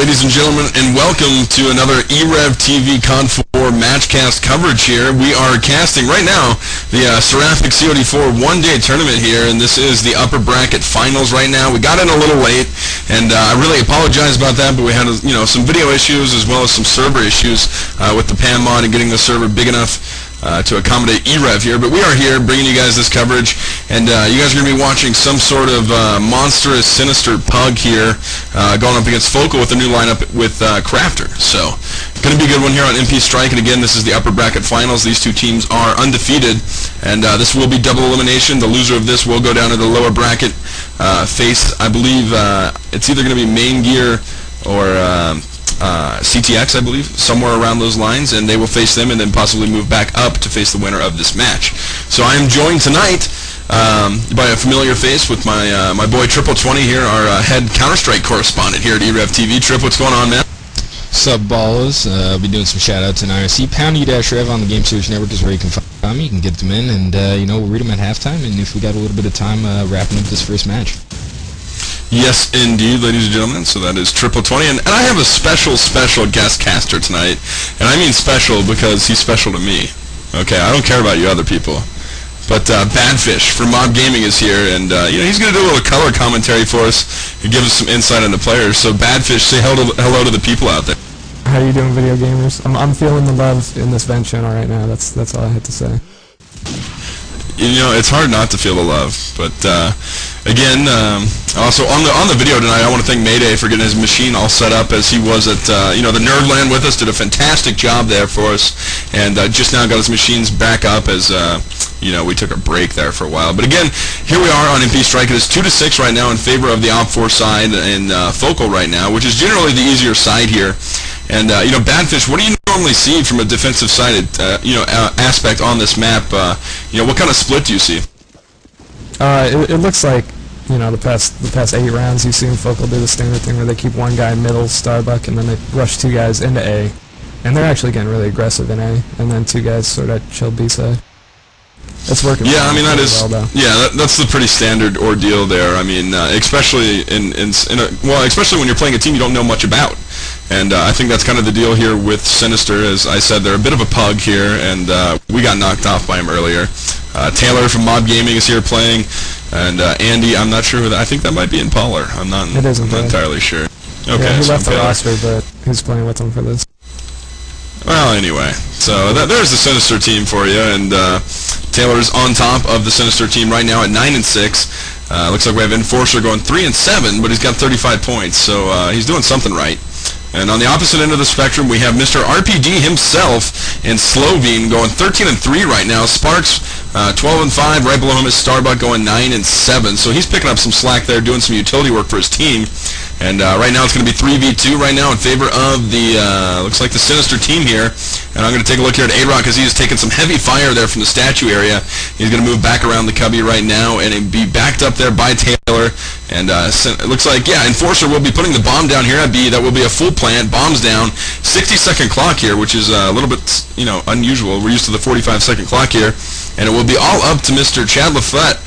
ladies and gentlemen, and welcome to another e-rev TV COD4 matchcast coverage here. We are casting right now the Seraphic COD4 one-day tournament here, and this is the upper bracket finals right now. We got in a little late, and I really apologize about that, but we had some video issues as well as some server issues with the PAM mod and getting the server big enough to accommodate e-rev here. But we are here bringing you guys this coverage, and you guys are going to be watching some sort of monstrous, sinister pug here going up against Focal with a new lineup with Crafter. So, going to be a good one here on MP Strike, and again, this is the upper bracket finals. These two teams are undefeated, and this will be double elimination. The loser of this will go down to the lower bracket, face, I believe, it's either going to be Main Gear or CTX, I believe, somewhere around those lines, and they will face them and then possibly move back up to face the winner of this match. So I am joined tonight by a familiar face with my boy Triple20 here, our head Counter-Strike correspondent here at e-rev TV. Trip, what's going on, man? Sup, balls? I'll be doing some shout-outs in IRC. Pound E-Rev on the Game Series Network is where you can find me. You can get them in, and we'll read them at halftime, and if we got a little bit of time, wrapping up this first match. Yes, indeed, ladies and gentlemen. So that is Triple20, and I have a special guest caster tonight, and I mean special because he's special to me. Okay, I don't care about you other people, but Badfish from Mob Gaming is here, and he's going to do a little color commentary for us and give us some insight on the players. So Badfish, say hello to the people out there. How you doing, video gamers? I'm feeling the love in this vent channel right now. That's all I had to say. It's hard not to feel the love, but again, also on the video tonight, I want to thank Mayday for getting his machine all set up as he was at the Nerdland with us. Did a fantastic job there for us, and just now got his machines back up as we took a break there for a while. But again, here we are on MP Strike. It is 2-6 right now in favor of the Op4 side and Focal right now, which is generally the easier side here. And Badfish, what do you normally see from a defensive sided aspect on this map? What kind of split do you see? It looks like the past 8 rounds you've seen Focal do the standard thing where they keep one guy middle Starbuck and then they rush 2 guys into A, and they're actually getting really aggressive in A, and then 2 guys sort of chill B side. It's working. Yeah, I mean that is well, that's the pretty standard ordeal there. I mean, especially especially when you're playing a team you don't know much about. And I think that's kind of the deal here with Sinister. As I said, they're a bit of a pug here, and we got knocked off by him earlier. Taylor from Mob Gaming is here playing, and Andy, I'm not sure who that. I think that might be Impaler. I'm not entirely sure. Okay, yeah, he so left the roster, but he's playing with them for this. Well, anyway, so there's the Sinister team for you, and Taylor's on top of the Sinister team right now at 9-6. Looks like we have Enforcer going 3-7, but he's got 35 points, so he's doing something right. And on the opposite end of the spectrum, we have Mr. RPG himself and Slovene going 13-3 right now. Sparks 12-5. Right below him is Starbuck going 9-7. So he's picking up some slack there, doing some utility work for his team. And right now it's going to be 3v2 right now in favor of the, looks like the Sinister team here. And I'm going to take a look here at A-Rock because he is taking some heavy fire there from the statue area. He's going to move back around the cubby right now and be backed up there by Taylor. And it looks like, yeah, Enforcer will be putting the bomb down here at B. That will be a full plant. Bombs down. 60-second clock here, which is a little bit, unusual. We're used to the 45-second clock here. And it will be all up to Mr. Chad Lafette,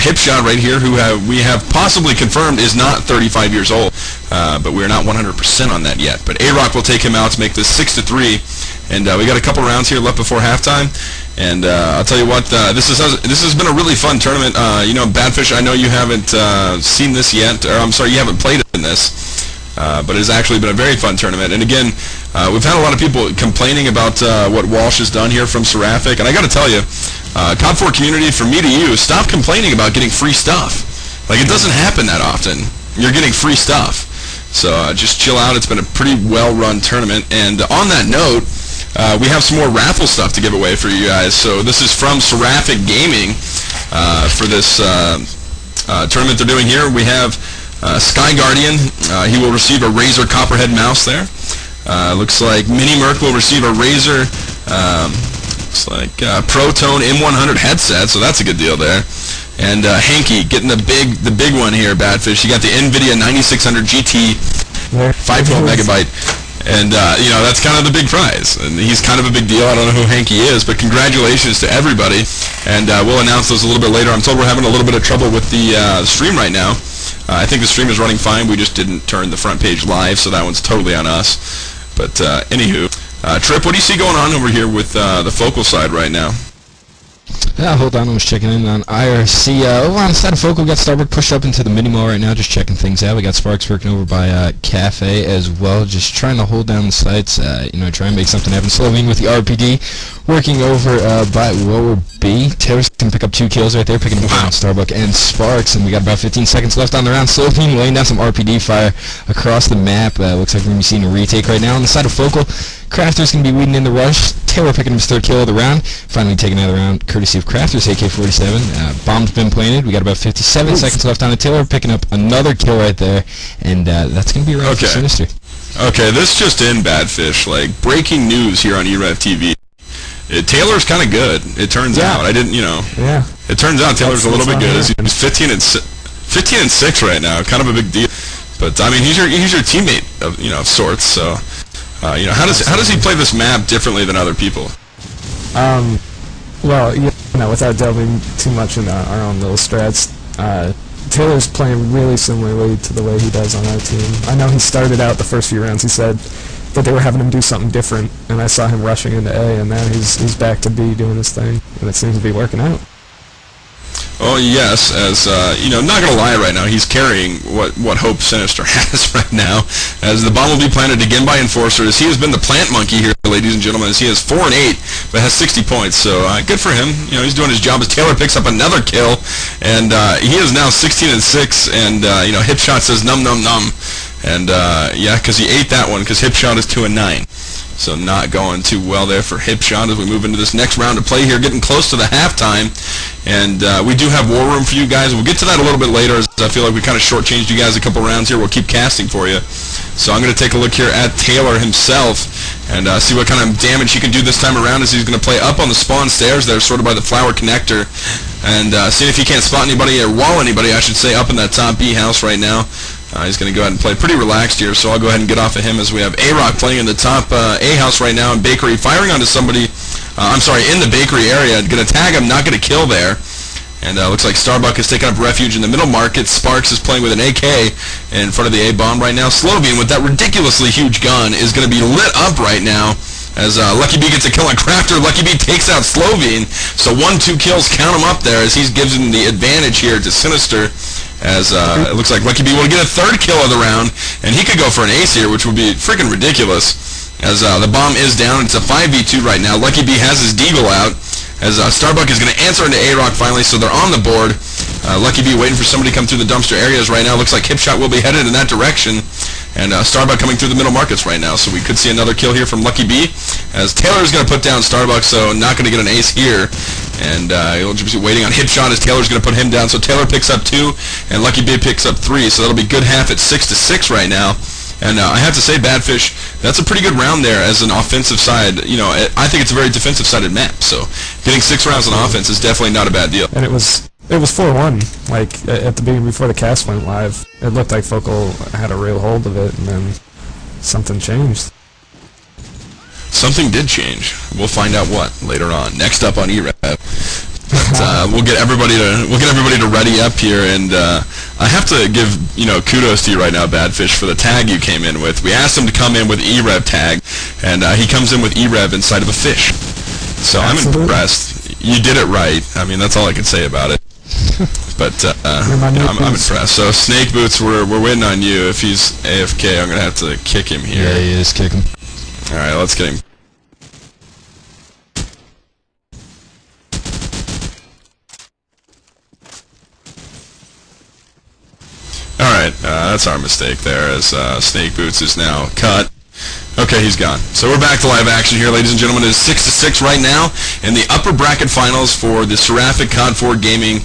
hip shot right here, who we have possibly confirmed is not 35 years old. But we're not 100% on that yet. But A-Rock will take him out to make this 6-3. And we got a couple rounds here left before halftime. And I'll tell you what, this has been a really fun tournament. Badfish, I know you haven't seen this yet, or I'm sorry, you haven't played in this. But it has actually been a very fun tournament. And again, we've had a lot of people complaining about what Walsh has done here from Seraphic. And I got to tell you, COD4 community, from me to you, stop complaining about getting free stuff. Like, it doesn't happen that often. You're getting free stuff. So just chill out. It's been a pretty well-run tournament. And on that note, we have some more raffle stuff to give away for you guys. So this is from Seraphic Gaming for this tournament they're doing here. We have Sky Guardian. He will receive a Razer Copperhead mouse there. Looks like Mini Merc will receive a Razer looks like Protone M100 headset, so that's a good deal there. And Hanky getting the big one here, Badfish. You got the NVIDIA 9600 GT 512 megabyte. And, that's kind of the big prize. And he's kind of a big deal. I don't know who Hanky is, but congratulations to everybody. And we'll announce those a little bit later. I'm told we're having a little bit of trouble with the stream right now. I think the stream is running fine. We just didn't turn the front page live, so that one's totally on us. But anywho, Trip, what do you see going on over here with the Focal side right now? Hold on, I was checking in on IRC. Over on the side of Focal, we got Starbuck pushed up into the mini-mall right now, just checking things out. We got Sparks working over by Cafe as well, just trying to hold down the sites, try and make something happen. Slovene with the RPD, working over by Lower B. Taylor's going to pick up 2 kills right there, picking up on Starbuck and Sparks, and we got about 15 seconds left on the round. Slovene laying down some RPD fire across the map. Looks like we're going to be seeing a retake right now. On the side of Focal, Crafter's going to be leading in the rush. Taylor picking up his 3rd kill of the round. Finally taking out of the round courtesy of Crafter's AK-47. Bomb's been planted. We got about 57 seconds left on it. Taylor picking up another kill right there. And that's going to be a round for Sinister. Okay, this just in, Badfish. Like, breaking news here on e-rev TV. Taylor's kind of good, it turns out. I didn't, Yeah. It turns out Taylor's a little bit good. He's 15 and 6 right now. Kind of a big deal. But, I mean, he's your teammate of sorts, so... how does he play this map differently than other people? Well, without delving too much into our own little strats, Taylor's playing really similarly to the way he does on our team. I know he started out the first few rounds, he said that they were having him do something different, and I saw him rushing into A, and now he's back to B doing his thing, and it seems to be working out. Oh yes, as not gonna lie, right now he's carrying what hope Sinister has right now, as the bomb will be planted again by Enforcer. As he has been the plant monkey here, ladies and gentlemen. As he has 4 and 8, but has 60 points. So good for him. He's doing his job. As Taylor picks up another kill, and he is now 16 and 6. And Hipshot says num num num, and because he ate that one. Because Hipshot is 2 and 9. So not going too well there for Hipshot as we move into this next round of play here, getting close to the halftime. And we do have War Room for you guys. We'll get to that a little bit later, as I feel like we kind of shortchanged you guys a couple rounds here. We'll keep casting for you. So I'm going to take a look here at Taylor himself and see what kind of damage he can do this time around, as he's going to play up on the spawn stairs there, sort of by the flower connector. And seeing if he can't spot anybody, or wall anybody, I should say, up in that top B house right now. He's going to go ahead and play pretty relaxed here, so I'll go ahead and get off of him, as we have A-Rock playing in the top A house right now, and Bakery firing onto somebody, in the Bakery area. Going to tag him, not going to kill there. And looks like Starbuck is taking up refuge in the middle market. Sparks is playing with an AK in front of the A-bomb right now. Slovene, with that ridiculously huge gun, is going to be lit up right now, as Lucky B gets a kill on Crafter. Lucky B takes out Slovene, so 1-2 kills, count him up there, as he's given the advantage here to Sinister. As it looks like Lucky B will get a 3rd kill of the round, and he could go for an ace here, which would be freaking ridiculous. As the bomb is down, it's a 5v2 right now. Lucky B has his deagle out, as Starbuck is going to answer into A-Rock finally, so they're on the board. Lucky B waiting for somebody to come through the dumpster areas right now. Looks like Hipshot will be headed in that direction. And Starbuck coming through the middle markets right now, so we could see another kill here from Lucky B, as Taylor's going to put down Starbuck, so not going to get an ace here. And he'll just be waiting on Hipshot, as Taylor's going to put him down. So Taylor picks up 2, and Lucky B picks up 3, so that'll be good half at 6-6 right now. And I have to say, Badfish, that's a pretty good round there as an offensive side. I think it's a very defensive-sided map, so getting 6 rounds on offense is definitely not a bad deal. And it was 4-1, like, at the beginning, before the cast went live. It looked like Focal had a real hold of it, and then something changed. Something did change. We'll find out what later on. Next up on e-rev. But we'll get everybody to ready up here, and I have to give kudos to you right now, Badfish, for the tag you came in with. We asked him to come in with e-rev tag, and he comes in with e-rev inside of a fish. So Absolutely. I'm impressed. You did it right. I mean, that's all I can say about it. But I'm impressed. So Snake Boots, we're waiting on you. If he's AFK, I'm gonna have to kick him here. Yeah, he is. Kick him. All right, let's get him. Alright, that's our mistake there, as Snake Boots is now cut. Okay, he's gone. So we're back to live action here, ladies and gentlemen. It is 6-6 right now in the upper bracket finals for the Seraphic COD4 Gaming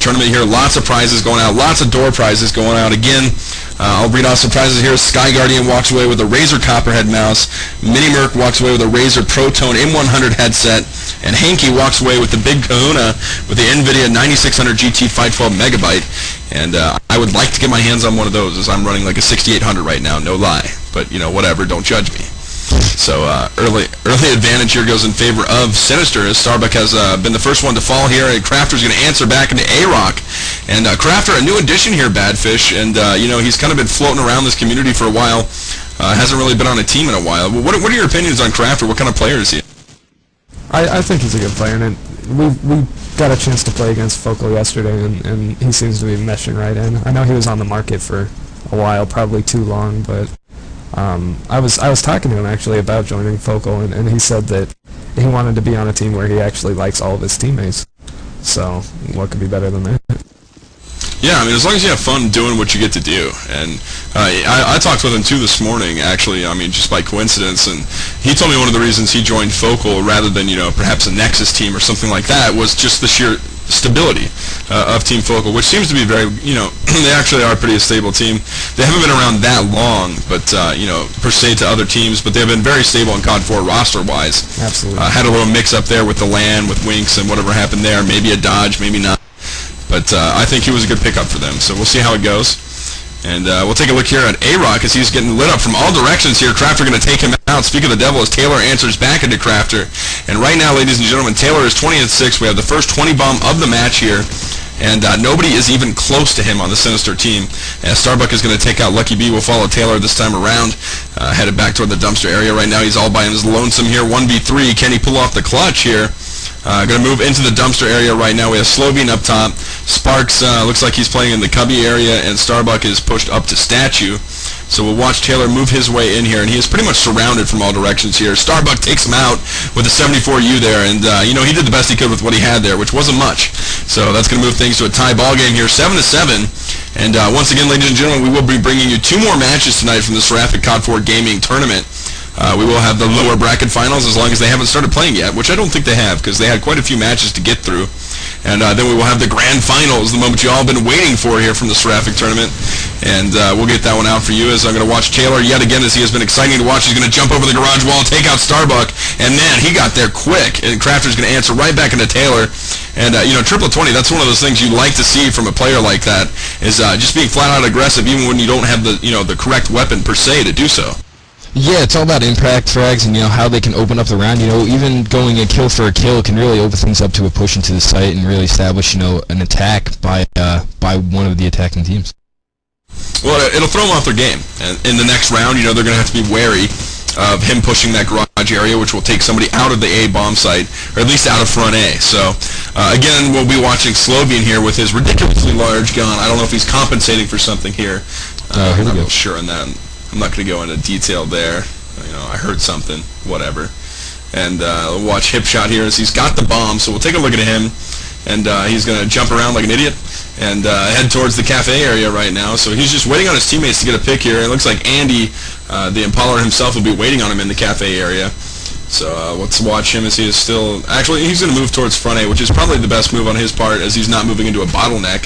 tournament here. Lots of prizes going out, lots of door prizes going out. Again, I'll read off some prizes here. Sky Guardian walks away with a Razer Copperhead mouse. Mini Merc walks away with a Razer Protone M100 headset. And Hanky walks away with the Big Kahuna with the NVIDIA 9600 GT 512 megabyte. And I would like to get my hands on one of those, as I'm running like a 6800 right now, no lie. But, whatever, don't judge me. So early advantage here goes in favor of Sinister, as Starbuck has been the first one to fall here, and Crafter's going to answer back into A-Rock. And Crafter, a new addition here, Badfish, and you know, he's kind of been floating around this community for a while. Hasn't really been on a team in a while. What are your opinions on Crafter? What kind of player is he? I think he's a good player, and we got a chance to play against Focal yesterday, and he seems to be meshing right in. I know he was on the market for a while, probably too long, but I was talking to him actually about joining Focal, and he said that he wanted to be on a team where he actually likes all of his teammates. So what could be better than that? Yeah, I mean, as long as you have fun doing what you get to do. And I talked with him too this morning, actually, I mean, just by coincidence, and he told me one of the reasons he joined Focal rather than, you know, perhaps a Nexus team or something like that was just the sheer stability of Team Focal, which seems to be very, you know, they actually are a pretty stable team. They haven't been around that long, but, you know, per se to other teams, but they've been very stable in COD4 roster-wise. Absolutely. Had a little mix-up there with the LAN, with Winks and whatever happened there, maybe a dodge, maybe not. But I think he was a good pickup for them, so we'll see how it goes. And we'll take a look here at A-Rock as he's getting lit up from all directions here. Crafter going to take him out. Speak of the devil as Taylor answers back into Crafter. And right now, ladies and gentlemen, Taylor is 20-6. We have the first 20 bomb of the match here. And nobody is even close to him on the Sinister team. As Starbuck is going to take out Lucky B. Will follow Taylor this time around. Headed back toward the dumpster area right now. He's all by his lonesome here. 1v3. Can he pull off the clutch here? Going to move into the dumpster area right now. We have Slovene up top. Sparks looks like he's playing in the cubby area, and Starbuck is pushed up to statue. So we'll watch Taylor move his way in here, and he is pretty much surrounded from all directions here. Starbuck takes him out with a 74U there, and you know, he did the best he could with what he had there, which wasn't much. So that's going to move things to a tie ball game here, 7-7. And once again, ladies and gentlemen, we will be bringing you 2 more matches tonight from the Seraphic COD4 Gaming Tournament. We will have the lower bracket finals as long as they haven't started playing yet, which I don't think they have because they had quite a few matches to get through. And then we will have the grand finals, the moment you all been waiting for here from the Seraphic tournament. And we'll get that one out for you as I'm going to watch Taylor yet again as he has been exciting to watch. He's going to jump over the garage wall, take out Starbuck, and man, he got there quick. And Crafter's going to answer right back into Taylor. And, you know, triple 20, that's one of those things you like to see from a player like that, is just being flat-out aggressive even when you don't have the, you know, the correct weapon per se to do so. Yeah, it's all about impact frags and, you know, how they can open up the round. You know, even going a kill for a kill can really open things up to a push into the site and really establish, you know, an attack by one of the attacking teams. Well, it'll throw them off their game. And in the next round, you know, they're going to have to be wary of him pushing that garage area, which will take somebody out of the A bomb site, or at least out of front A. So, again, we'll be watching Slovene here with his ridiculously large gun. I don't know if he's compensating for something here. I'm not real sure on that. I'm not going to go into detail there. You know, I heard something, whatever. And we'll watch Hipshot here as he's got the bomb. So we'll take a look at him. And he's going to jump around like an idiot and head towards the cafe area right now. So he's just waiting on his teammates to get a pick here. It looks like Andy, the Impaler himself, will be waiting on him in the cafe area. So let's watch him as he is still... Actually, he's going to move towards front A, which is probably the best move on his part as he's not moving into a bottleneck.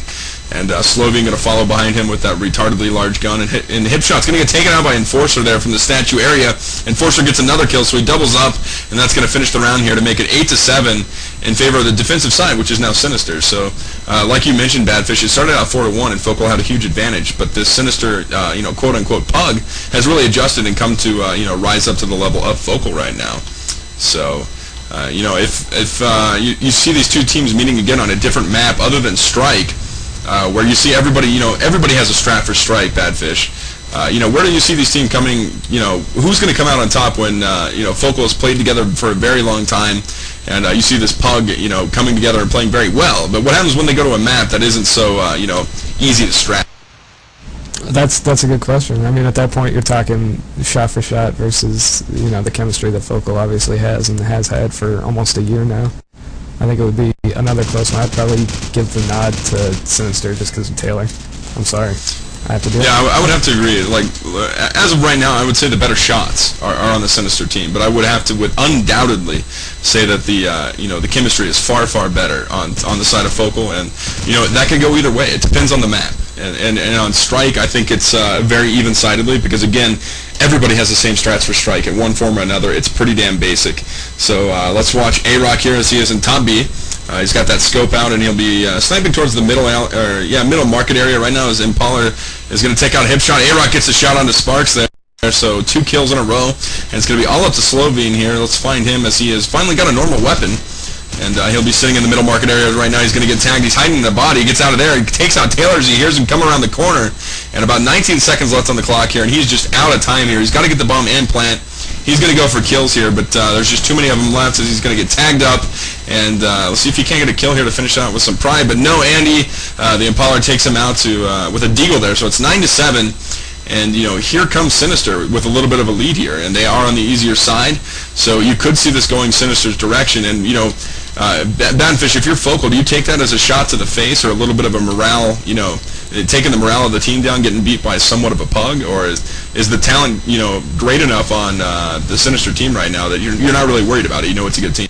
And Slovene going to follow behind him with that retardedly large gun. And Hipshot's going to get taken out by Enforcer there from the statue area. Enforcer gets another kill, so he doubles up. And that's going to finish the round here to make it 8-7 in favor of the defensive side, which is now Sinister. So, like you mentioned, Badfish, it started out 4-1, and Focal had a huge advantage. But this Sinister, you know, quote-unquote pug has really adjusted and come to, you know, rise up to the level of Focal right now. So... you know, if you see these two teams meeting again on a different map other than Strike, where you see everybody, you know, everybody has a strat for Strike, Badfish. You know, where do you see these teams coming, you know, who's going to come out on top when, you know, Focal has played together for a very long time, and you see this pug, you know, coming together and playing very well. But what happens when they go to a map that isn't so, you know, easy to strat? That's a good question. I mean, at that point, you're talking shot for shot versus, you know, the chemistry that Focal obviously has and has had for almost a year now. I think it would be another close one. I'd probably give the nod to Sinister just because of Taylor. I'm sorry. I have to do it. Yeah, I would have to agree. Like, as of right now, I would say the better shots are on the Sinister team, but I would have to undoubtedly say that the you know, the chemistry is far better on the side of Focal, and you know, that could go either way. It depends on the map. And on Strike, I think it's very even-sidedly because, again, everybody has the same strats for Strike in one form or another. It's pretty damn basic. So let's watch A-Rock here as he is in top B. He's got that scope out, and he'll be sniping towards the middle market area right now as Impaler is going to take out Hipshot. A-Rock gets a shot onto Sparks there. So 2 kills in a row, and it's going to be all up to Slovene here. Let's find him as he has finally got a normal weapon. And he'll be sitting in the middle market area right now. He's going to get tagged. He's hiding in the body. He gets out of there. He takes out Taylor as he hears him come around the corner. And about 19 seconds left on the clock here, and he's just out of time here. He's got to get the bomb and plant. He's going to go for kills here, but there's just too many of them left as he's going to get tagged up. And let's see if he can't get a kill here to finish out with some pride. But no, Andy, the Impaler takes him out to with a deagle there. So it's 9-7. And, you know, here comes Sinister with a little bit of a lead here, and they are on the easier side. So you could see this going Sinister's direction. And, you know, Badfish, if you're Focal, do you take that as a shot to the face or a little bit of a morale, you know, taking the morale of the team down, getting beat by somewhat of a pug? Or is the talent, you know, great enough on the Sinister team right now that you're not really worried about it? You know it's a good team.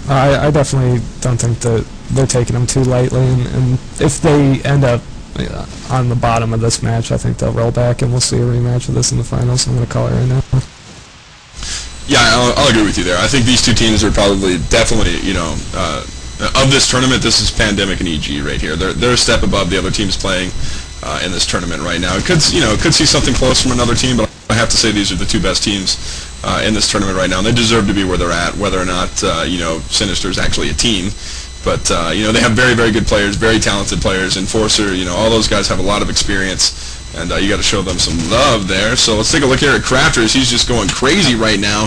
I definitely don't think that they're taking them too lightly, and if they end up on the bottom of this match, I think they'll roll back, and we'll see a rematch of this in the finals. I'm going to call it right now. Yeah, I'll agree with you there. I think these two teams are probably definitely, you know, of this tournament, this is Pandemic and EG right here. They're a step above the other teams playing in this tournament right now. It could see something close from another team, but I have to say these are the two best teams in this tournament right now, and they deserve to be where they're at, whether or not, you know, Sinister is actually a team. But, you know, they have very, very good players, very talented players. Enforcer, you know, all those guys have a lot of experience, and you got to show them some love there. So let's take a look here at Crafters. He's just going crazy right now,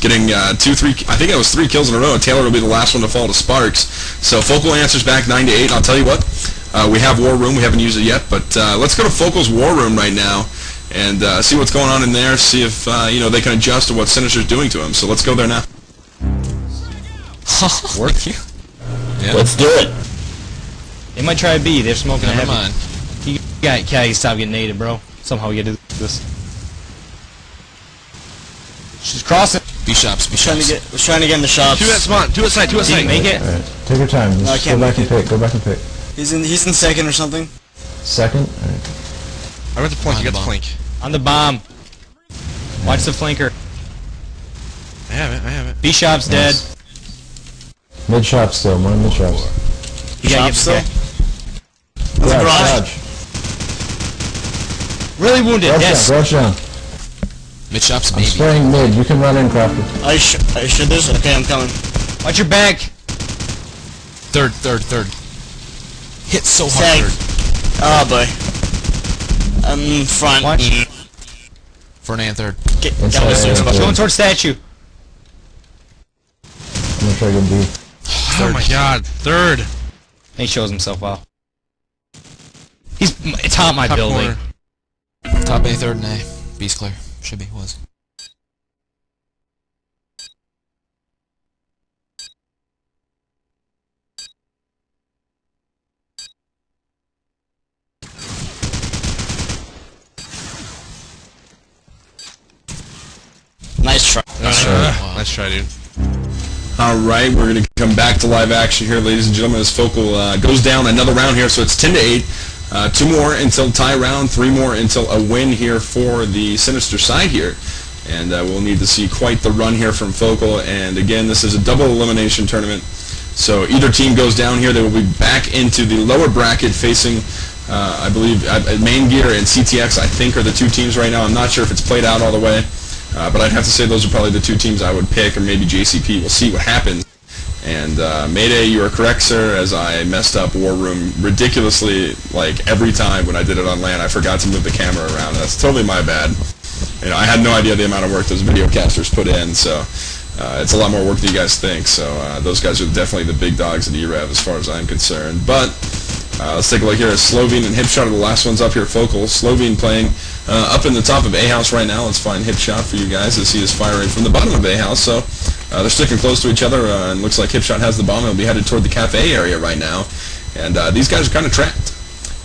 getting I think it was 3 kills in a row. Taylor will be the last one to fall to Sparks. So Focal answers back 9-8, and I'll tell you what, we have War Room. We haven't used it yet, but let's go to Focal's War Room right now and see what's going on in there, see if, you know, they can adjust to what Sinister's doing to him. So let's go there now. Work you. Yeah. Let's do it. They might try B. They're smoking Never heavy. mind. You gotta stop getting naded, bro. Somehow we gotta do this. She's crossing. B shops. We're trying to get in the shops. Two at spawn. Two at side. Two at side. Make it. Alright, take your time. Just No, I can't go back and make pick. Go back and pick. He's in second or something. Second? Alright. I went to plank. You got the plank. On the bomb. Watch the flanker. I have it. B shop's dead. Nice. Mid shop still. One mid shops. You gotta Shops get still? Garage. garage. really wounded. Garage Yes. down. Garage down. Mid shops, I'm maybe. spraying mid. You can run in, Crafty. Are you sure this? Okay, I'm coming. Watch your back. Third. Hit so Sag. hard. Oh boy. Front. Watch. For an and third. Get Inside down the stairs. area. Going towards statue. I'm gonna try to get B. Oh my god. Third. He shows himself off. He's top my Top building. corner. Top A, third and A. B's clear. Should be. Was. Nice try. Nice try, dude. Alright, we're going to come back to live action here, ladies and gentlemen, as Focal goes down another round here, so it's 10-8. 2 more until tie round, 3 more until a win here for the Sinister side here. And we'll need to see quite the run here from Focal. And again, this is a double elimination tournament. So either team goes down here, they will be back into the lower bracket facing, I believe, Main Gear and CTX, I think, are the 2 teams right now. I'm not sure if it's played out all the way. But I'd have to say those are probably the 2 teams I would pick, or maybe JCP. We'll see what happens. And Mayday, you are correct, sir, as I messed up War Room ridiculously, like, every time when I did it on LAN. I forgot to move the camera around. That's totally my bad. You know, I had no idea the amount of work those video casters put in, so it's a lot more work than you guys think. So those guys are definitely the big dogs in e-rev as far as I'm concerned. But let's take a look here at Slovene and Hipshot are the last ones up here, Focal. Slovene playing up in the top of A-House right now. Let's find Hipshot for you guys as he is firing from the bottom of A-House. So they're sticking close to each other, and looks like Hipshot has the bomb. He'll be headed toward the cafe area right now. And these guys are kind of trapped.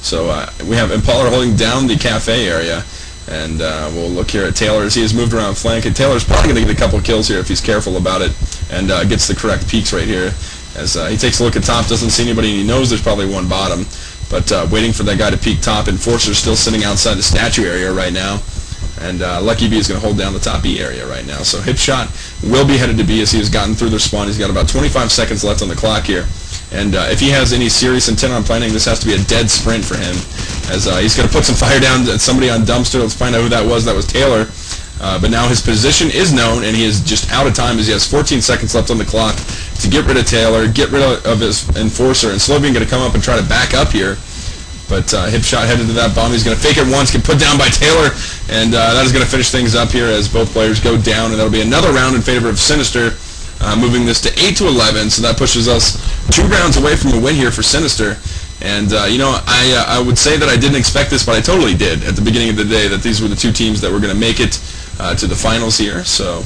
So we have Impaler holding down the cafe area. And we'll look here at Taylor as he has moved around flank. And Taylor's probably going to get a couple kills here if he's careful about it and gets the correct peaks right here. As he takes a look at top, doesn't see anybody, and he knows there's probably one bottom. But waiting for that guy to peek top. Enforcer's still sitting outside the statue area right now. And Lucky B is going to hold down the top E area right now. So Hipshot will be headed to B as he has gotten through their spawn. He's got about 25 seconds left on the clock here. And if he has any serious intent on planning, this has to be a dead sprint for him. As he's going to put some fire down at somebody on dumpster. Let's find out who that was. That was Taylor. But now his position is known, and he is just out of time as he has 14 seconds left on the clock to get rid of Taylor, get rid of his enforcer, and Slovian going to come up and try to back up here. But Hipshot headed to that bomb. He's going to fake it once, get put down by Taylor, and that is going to finish things up here as both players go down, and that'll be another round in favor of Sinister, moving this to 8-11, so that pushes us 2 rounds away from a win here for Sinister. And, you know, I would say that I didn't expect this, but I totally did at the beginning of the day, that these were the 2 teams that were going to make it to the finals here. So,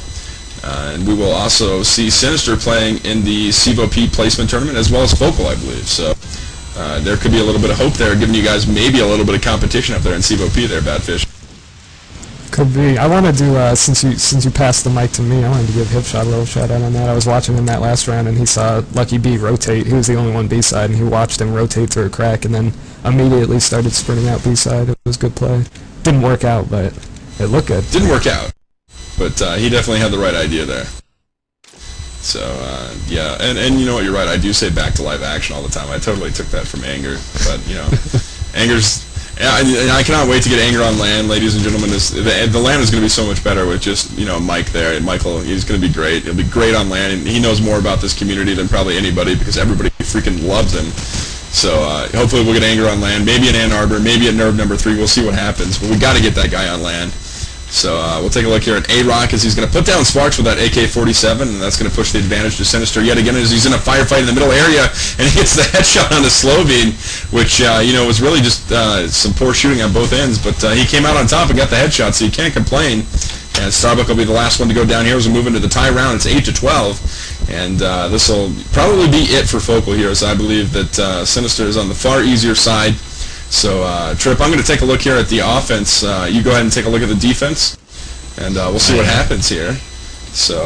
and we will also see Sinister playing in the CVOP placement tournament as well as Focal, I believe. So there could be a little bit of hope there, giving you guys maybe a little bit of competition up there in CVOP there, Badfish. Could be. I want to do, since you passed the mic to me, I wanted to give Hipshot a little shout out on that. I was watching him that last round, and he saw Lucky B rotate. He was the only one B-side, and he watched him rotate through a crack, and then immediately started sprinting out B-side. It was good play. Didn't work out, but it looked good. Didn't work out, but he definitely had the right idea there. So, yeah, and you know what, you're right, I do say back to live action all the time. I totally took that from Anger, but, you know, Anger's... Yeah, I cannot wait to get Anger on LAN, ladies and gentlemen. The LAN is going to be so much better with just, you know, Mike there. And Michael, he's going to be great. He'll be great on LAN, and he knows more about this community than probably anybody because everybody freaking loves him. So hopefully we'll get Anger on LAN, maybe in Ann Arbor, maybe at Nerve number 3. We'll see what happens. But we got to get that guy on LAN. So we'll take a look here at A-Rock as he's going to put down Sparks with that AK-47, and that's going to push the advantage to Sinister yet again as he's in a firefight in the middle area, and he gets the headshot on the Slovene, which, you know, was really just some poor shooting on both ends, but he came out on top and got the headshot, so you can't complain. And Starbuck will be the last one to go down here as we move into the tie round. It's 8-12, and this will probably be it for Focal here, as I believe that Sinister is on the far easier side. So, Trip, I'm going to take a look here at the offense. You go ahead and take a look at the defense, and we'll see what happens here. So,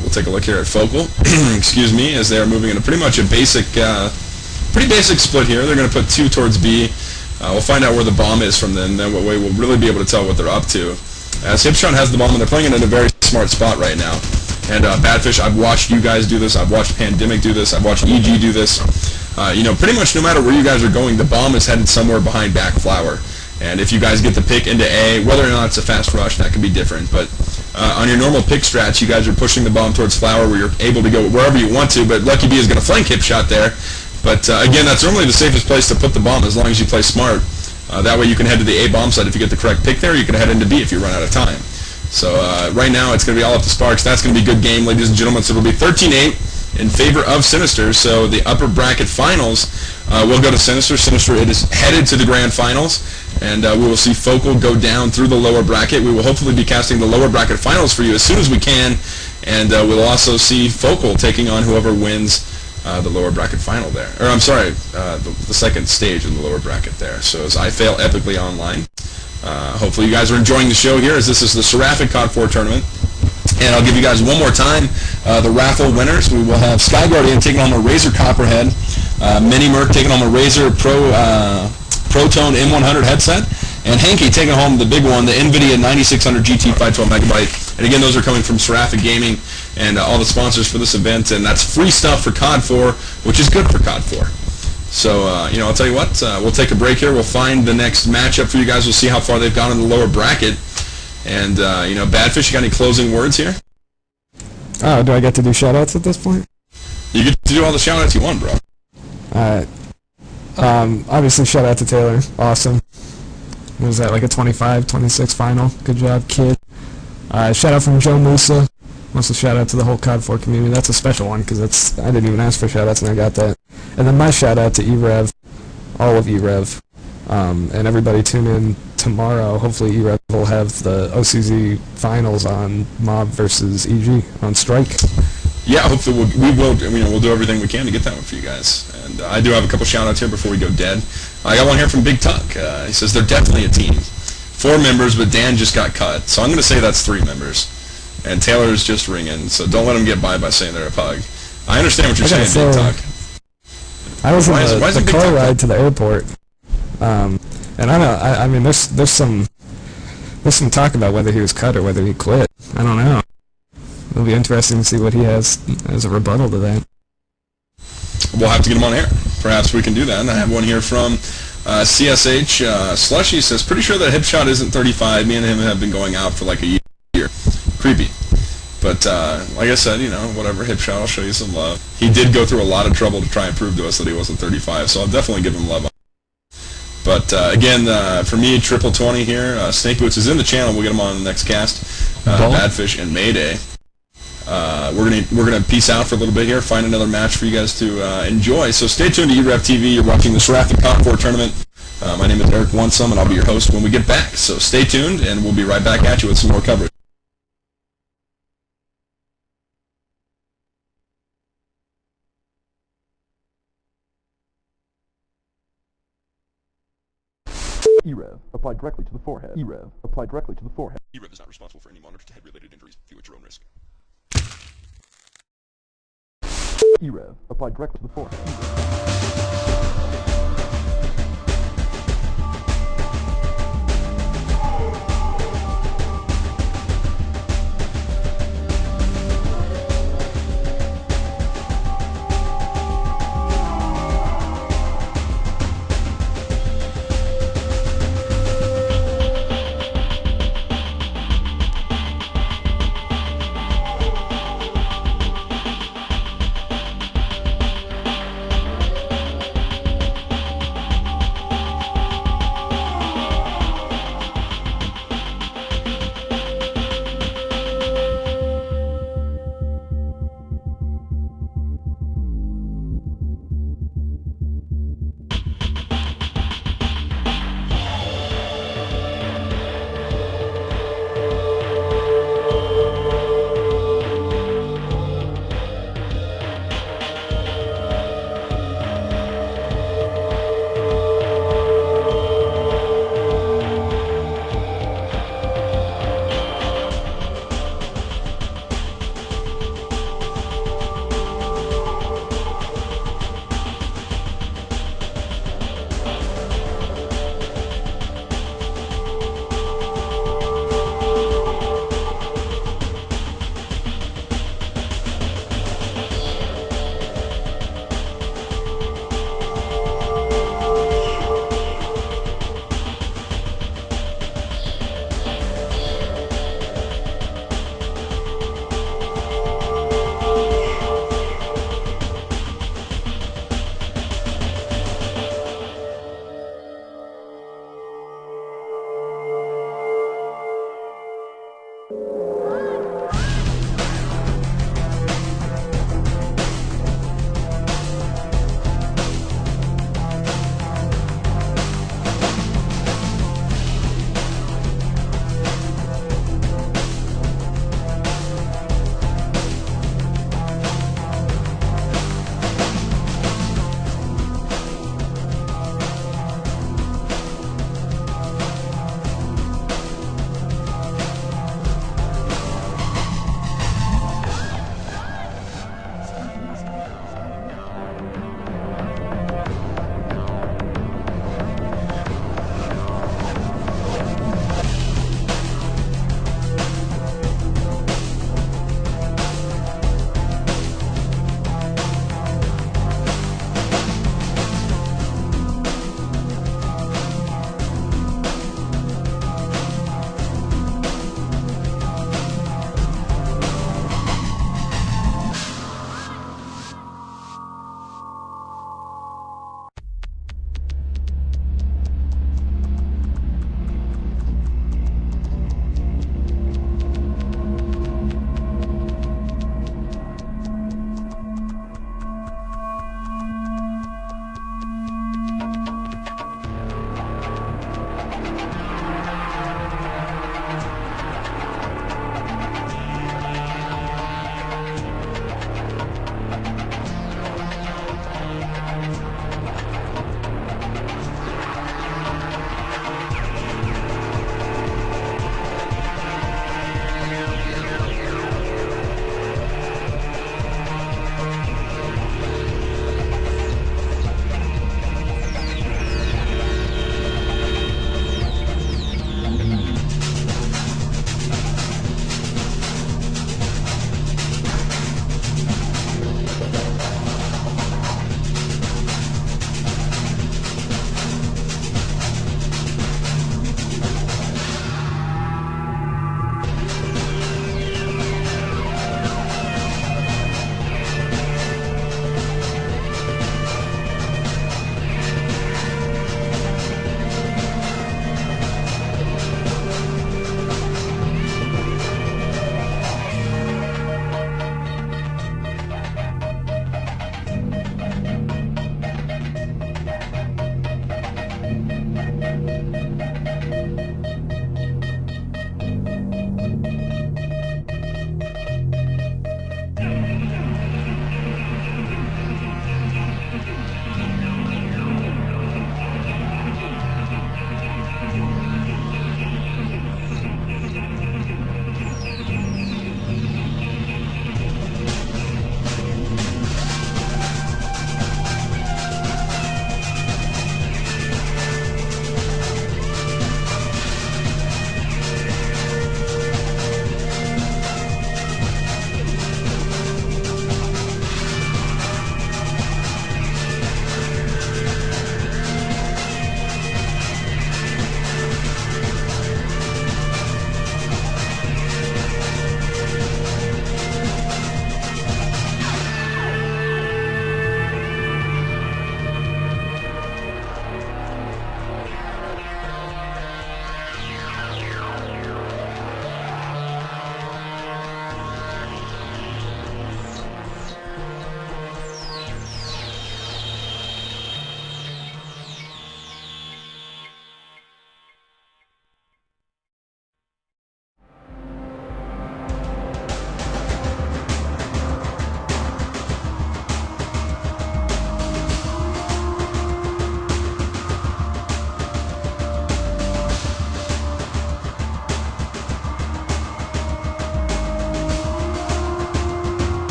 we'll take a look here at Focal, excuse me, as they are moving into pretty much a basic, pretty basic split here. They're going to put 2 towards B. We'll find out where the bomb is from then. That way we'll really be able to tell what they're up to. As Hipshot has the bomb, and they're playing it in a very smart spot right now. And Badfish, I've watched you guys do this. I've watched Pandemic do this. I've watched EG do this. You know, pretty much no matter where you guys are going, the bomb is headed somewhere behind back flower. And if you guys get the pick into A, whether or not it's a fast rush, that can be different. But on your normal pick strats, you guys are pushing the bomb towards flower where you're able to go wherever you want to. But Lucky B is going to flank Hipshot there. But again, that's normally the safest place to put the bomb as long as you play smart. That way you can head to the A bomb site if you get the correct pick there. You can head into B if you run out of time. So right now it's going to be all up to Sparks. That's going to be a good game, ladies and gentlemen. So it'll be 13-8 in favor of Sinister. So the upper bracket finals will go to Sinister. Sinister, it is headed to the grand finals. And we will see Focal go down through the lower bracket. We will hopefully be casting the lower bracket finals for you as soon as we can. And we'll also see Focal taking on whoever wins the lower bracket final there. Or I'm sorry, the second stage in the lower bracket there. So as I fail epically online. Hopefully you guys are enjoying the show here as this is the Seraphic COD4 tournament. And I'll give you guys one more time the raffle winners. We will have Sky Guardian taking home a Razer Copperhead, Mini Merc taking home a Razer Protone M100 headset, and Hanky taking home the big one, the NVIDIA 9600 GT 512 megabyte. And again, those are coming from Seraphic Gaming and all the sponsors for this event, and that's free stuff for COD4, which is good for COD4. So, you know, I'll tell you what, we'll take a break here. We'll find the next matchup for you guys. We'll see how far they've gone in the lower bracket. And, you know, Badfish, you got any closing words here? Oh, do I get to do shoutouts at this point? You get to do all the shoutouts you want, bro. Alright. Obviously, shout out to Taylor. Awesome. What was that, like a 25-26 final? Good job, kid. Shout out from Joe Musa. Wants to shout out to the whole COD4 community. That's a special one because I didn't even ask for shout outs and I got that. And then my shout out to e-rev, all of e-rev. And everybody tune in tomorrow. Hopefully e-rev will have the OCZ finals on Mob versus EG on Strike. Yeah, hopefully we'll do everything we can to get that one for you guys. And I do have a couple shout outs here before we go dead. I got one here from Big Tuck. He says they're definitely a team. 4 members, but Dan just got cut. So I'm going to say that's 3 members. And Taylor is just ringing, so don't let him get by saying they're a pug. I understand what you're saying, Big Tuck. I was in the car ride to the airport, and I mean, there's some talk about whether he was cut or whether he quit. I don't know. It'll be interesting to see what he has as a rebuttal to that. We'll have to get him on air. Perhaps we can do that. And I have one here from CSH. Slushy says, pretty sure that Hipshot isn't 35. Me and him have been going out for like a year. Creepy. But like I said, you know, whatever, hip shot, I'll show you some love. He did go through a lot of trouble to try and prove to us that he wasn't 35, so I'll definitely give him love. But again, for me, triple 20 here. Snake Boots is in the channel. We'll get him on the next cast. Badfish and Mayday. We're gonna peace out for a little bit here. Find another match for you guys to enjoy. So stay tuned to e-rev TV. You're watching the COD4 tournament. My name is Eric Wansum, and I'll be your host when we get back. So stay tuned, and we'll be right back at you with some more coverage. e-rev, applied directly to the forehead. e-rev, applied directly to the forehead. e-rev is not responsible for any monitor-to-head related injuries. View at your own risk. e-rev, applied directly to the forehead.